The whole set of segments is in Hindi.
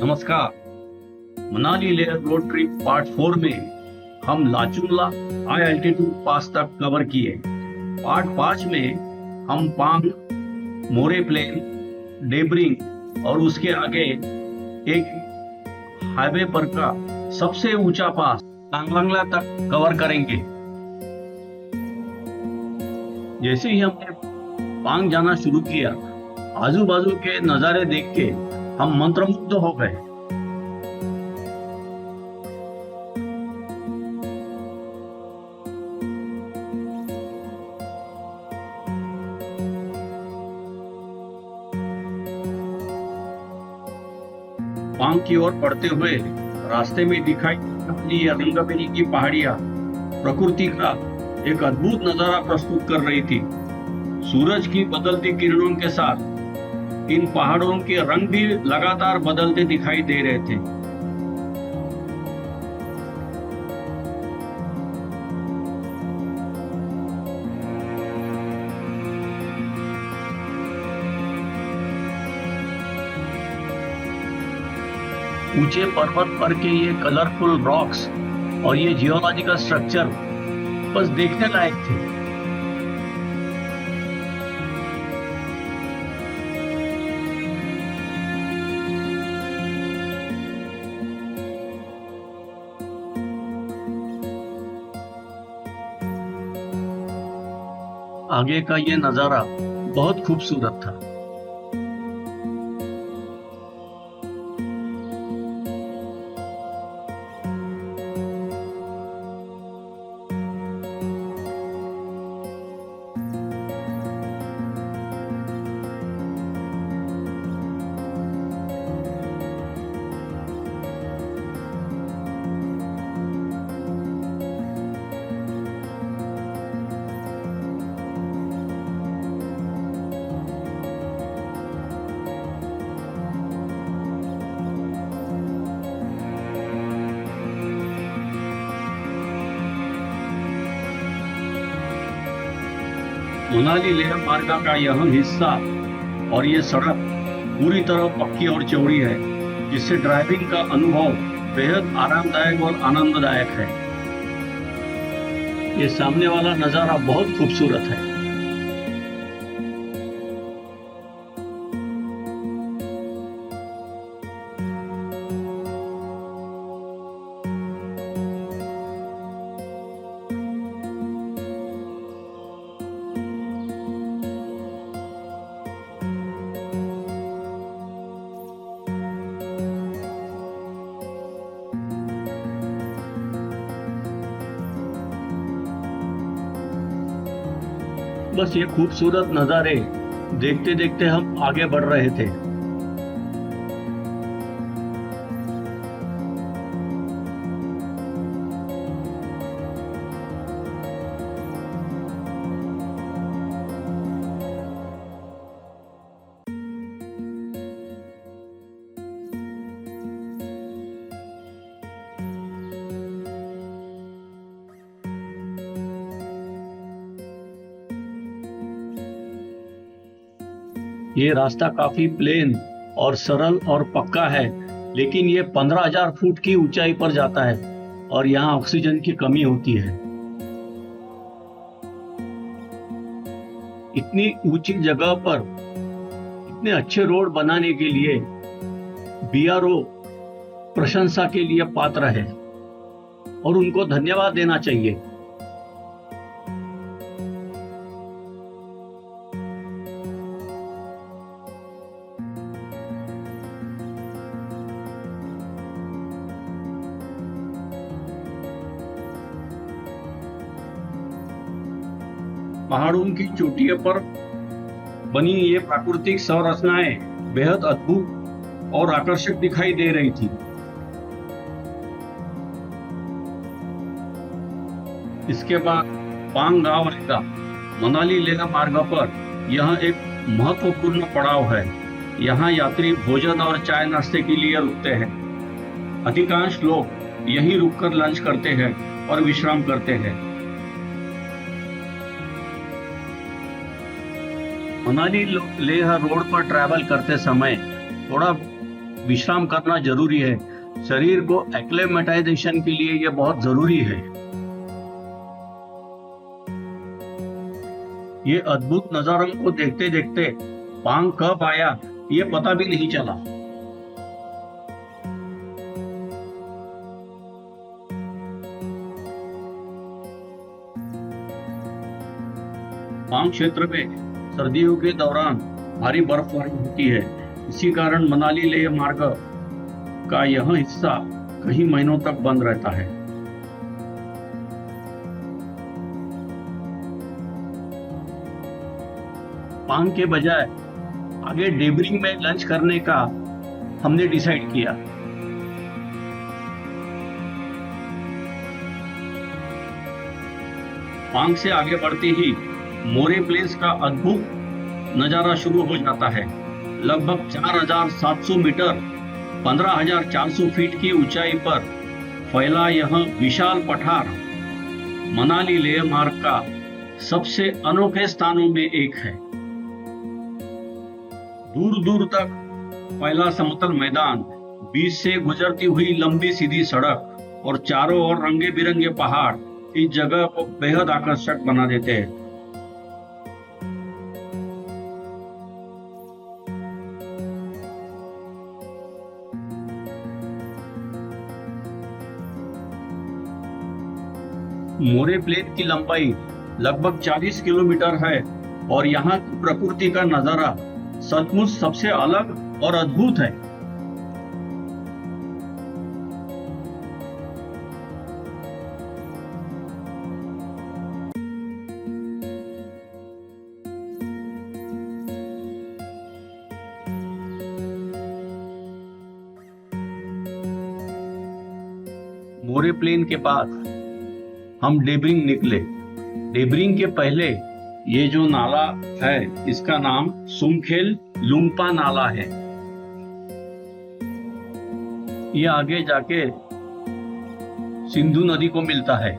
नमस्कार। Manali Leh road trip part 4 में हम लाचुंगला हाई एल्टीट्यूड पास तक कवर किए। पार्ट 5 में हम पांग, मोरे प्लेन, डेबरिंग और उसके आगे एक हाईवे पर का सबसे ऊंचा पास टांगलांगला तक कवर करेंगे। जैसे ही हमने पांग जाना शुरू किया, आजू बाजू के नजारे देख के हम मंत्रमुग्ध हो गए। पांग की ओर बढ़ते हुए रास्ते में दिखाई ये रंगबेरी की पहाड़ियां प्रकृति का एक अद्भुत नजारा प्रस्तुत कर रही थी। सूरज की बदलती किरणों के साथ इन पहाड़ों के रंग भी लगातार बदलते दिखाई दे रहे थे। ऊंचे पर्वत पर के ये कलरफुल रॉक्स और ये जियोलॉजिकल स्ट्रक्चर बस देखने लायक थे। आगे का ये नजारा बहुत खूबसूरत था। मनाली लेह मार्ग का यह हिस्सा और ये सड़क पूरी तरह पक्की और चौड़ी है, जिससे ड्राइविंग का अनुभव बेहद आरामदायक और आनंददायक है। ये सामने वाला नजारा बहुत खूबसूरत है। बस ये खूबसूरत नज़ारे देखते देखते हम आगे बढ़ रहे थे। ये रास्ता काफी प्लेन और सरल और पक्का है, लेकिन ये 15,000 फुट की ऊंचाई पर जाता है और यहाँ ऑक्सीजन की कमी होती है। इतनी ऊंची जगह पर इतने अच्छे रोड बनाने के लिए बीआरओ प्रशंसा के लिए पात्र है और उनको धन्यवाद देना चाहिए। पहाड़ों की चोटियों पर बनी ये प्राकृतिक संरचनाएं बेहद अद्भुत और आकर्षक दिखाई दे रही थी। इसके बाद पांग गांव आएगा। मनाली लेह मार्ग पर यह एक महत्वपूर्ण पड़ाव है। यहाँ यात्री भोजन और चाय नाश्ते के लिए रुकते हैं। अधिकांश लोग यहीं रुककर लंच करते हैं और विश्राम करते हैं। मनाली लेह रोड पर ट्रैवल करते समय थोड़ा विश्राम करना जरूरी है। शरीर को एक्लेमेटाइजेशन के लिए यह बहुत जरूरी है। ये अद्भुत नजारों को देखते देखते पांग कब आया ये पता भी नहीं चला। पांग क्षेत्र में सर्दियों के दौरान भारी बर्फबारी होती है। इसी कारण मनाली लेह मार्ग का यह हिस्सा कई महीनों तक बंद रहता है। पांग के बजाय आगे डेबरिंग में लंच करने का हमने डिसाइड किया। पांग से आगे बढ़ते ही मोरे प्लेस का अद्भुत नजारा शुरू हो जाता है। लगभग 4,700 मीटर 15,400 फीट की ऊंचाई पर फैला यह विशाल पठार मनाली लेह मार्ग का सबसे अनोखे स्थानों में एक है। दूर दूर तक फैला समतल मैदान, बीच से गुजरती हुई लंबी सीधी सड़क और चारों ओर रंगे बिरंगे पहाड़ इस जगह को बेहद आकर्षक बना देते हैं। मोरे प्लेन की लंबाई लगभग 40 किलोमीटर है और यहाँ की प्रकृति का नजारा सचमुच सबसे अलग और अद्भुत है। मोरे प्लेन के पास हम डेबरिंग निकले। डेबरिंग के पहले ये जो नाला है इसका नाम सुमखेल लुंगपा नाला है। ये आगे जाके सिंधु नदी को मिलता है।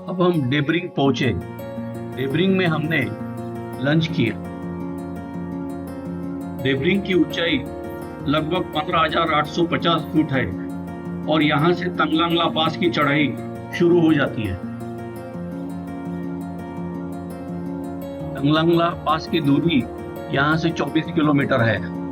अब हम डेबरिंग पहुंचे। डेबरिंग में हमने लंच किया। डेबरिंग की ऊंचाई लगभग 15,850 फुट है और यहाँ से तंगलांगला पास की चढ़ाई शुरू हो जाती है। तंगलांगला पास की दूरी यहाँ से 24 किलोमीटर है।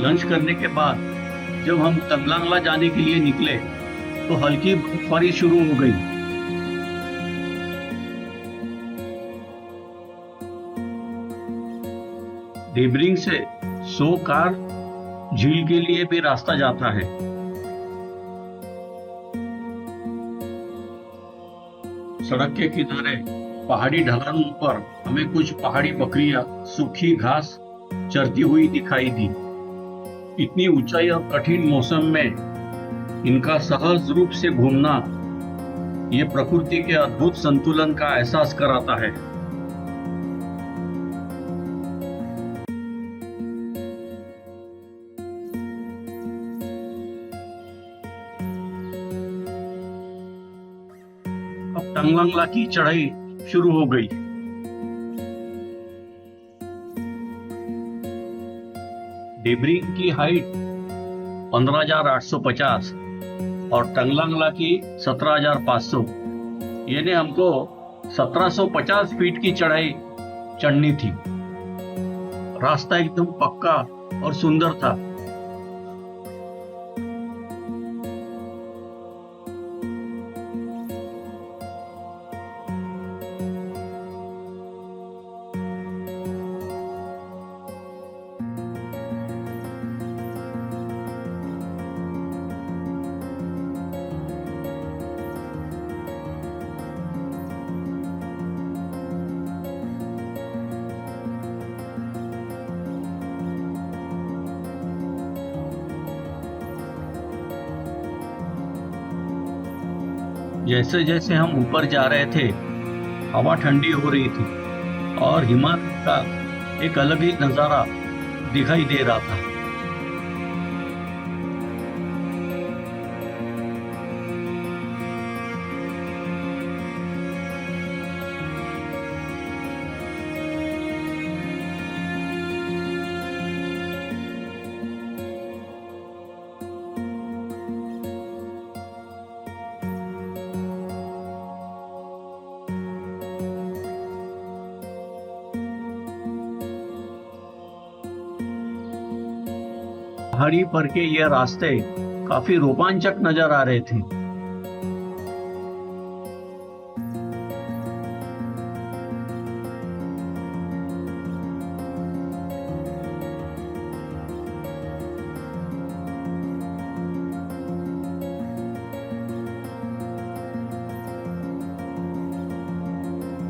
लंच करने के बाद जब हम तंगलांगला जाने के लिए निकले तो हल्की बर्फबारी शुरू हो गई। डेबरिंग से 100 कार झील के लिए भी रास्ता जाता है। सड़क के किनारे पहाड़ी ढलानों पर हमें कुछ पहाड़ी बकरियां सूखी घास चरती हुई दिखाई दी। इतनी ऊंचाई और कठिन मौसम में इनका सहज रूप से घूमना ये प्रकृति के अद्भुत संतुलन का एहसास कराता है। अब तंगलांगला की चढ़ाई शुरू हो गई। डेबरिंग की हाइट 15,850 और तंगलांगला की 17,500। यानी हमको 1750 फीट की चढ़ाई चढ़नी थी। रास्ता एकदम पक्का और सुंदर था। जैसे जैसे हम ऊपर जा रहे थे, हवा ठंडी हो रही थी और हिमालय का एक अलग ही नजारा दिखाई दे रहा था। पहाड़ी पर के ये रास्ते काफी रोमांचक नजर आ रहे थे।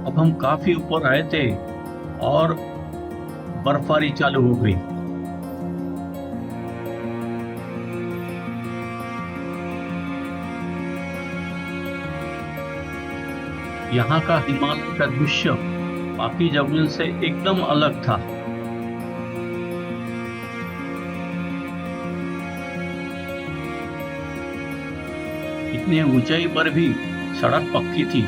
अब हम काफी ऊपर आए थे और बर्फबारी चालू हो गई। यहाँ का हिमालय का दृश्य बाकी जगहों से एकदम अलग था। इतनी ऊंचाई पर भी सड़क पक्की थी।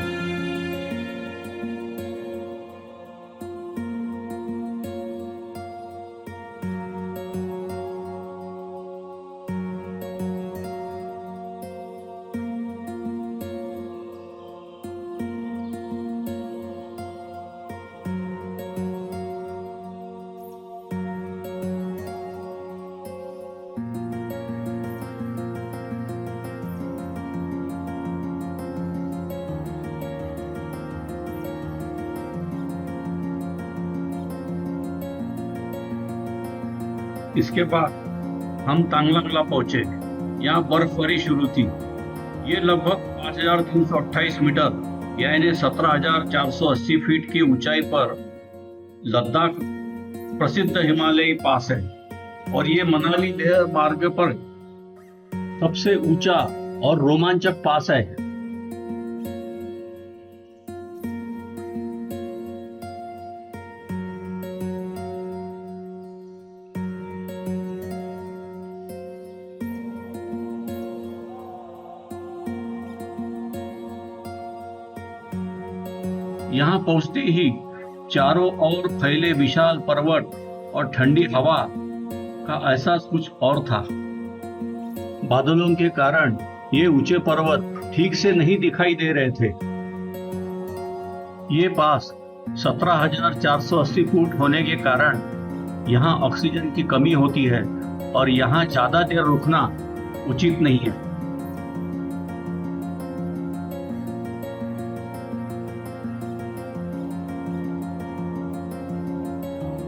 इसके बाद हम तांगलांगला पहुंचे। यहाँ बर्फबारी शुरू थी। ये लगभग 5,328 मीटर यानी 17,480 फीट की ऊंचाई पर लद्दाख प्रसिद्ध हिमालयी पास है और ये मनाली लेह मार्ग पर सबसे ऊंचा और रोमांचक पास है। यहाँ पहुंचते ही चारों ओर फैले विशाल पर्वत और ठंडी हवा का एहसास कुछ और था। बादलों के कारण ये ऊंचे पर्वत ठीक से नहीं दिखाई दे रहे थे। ये पास 17,480 फुट होने के कारण यहाँ ऑक्सीजन की कमी होती है और यहाँ ज्यादा देर रुकना उचित नहीं है।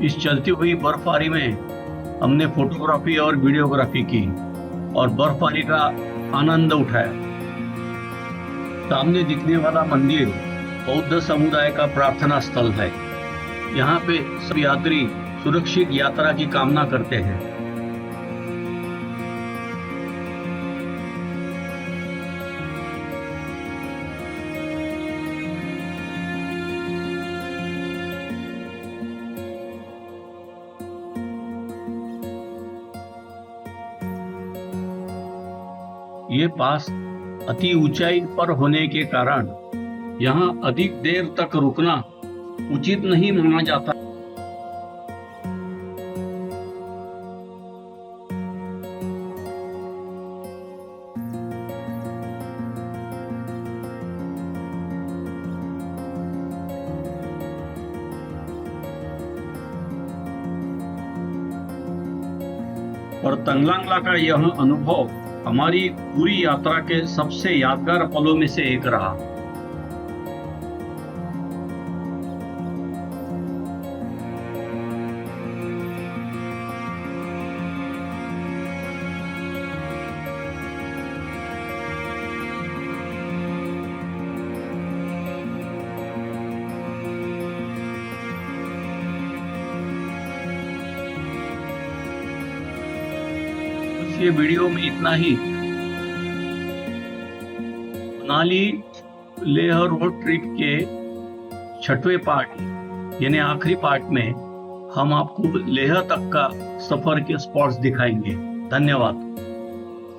इस चलती हुई बर्फबारी में हमने फोटोग्राफी और वीडियोग्राफी की और बर्फबारी का आनंद उठाया। सामने दिखने वाला मंदिर बौद्ध समुदाय का प्रार्थना स्थल है। यहाँ पे सब यात्री सुरक्षित यात्रा की कामना करते हैं। ये पास अति ऊंचाई पर होने के कारण यहाँ अधिक देर तक रुकना उचित नहीं माना जाता। और तंगलांगला का यह अनुभव हमारी पूरी यात्रा के सबसे यादगार पलों में से एक रहा। ये वीडियो में इतना ही। मनाली लेह रोड ट्रिप के छठवें पार्ट यानी आखिरी पार्ट में हम आपको लेह तक का सफर के स्पॉट्स दिखाएंगे। धन्यवाद।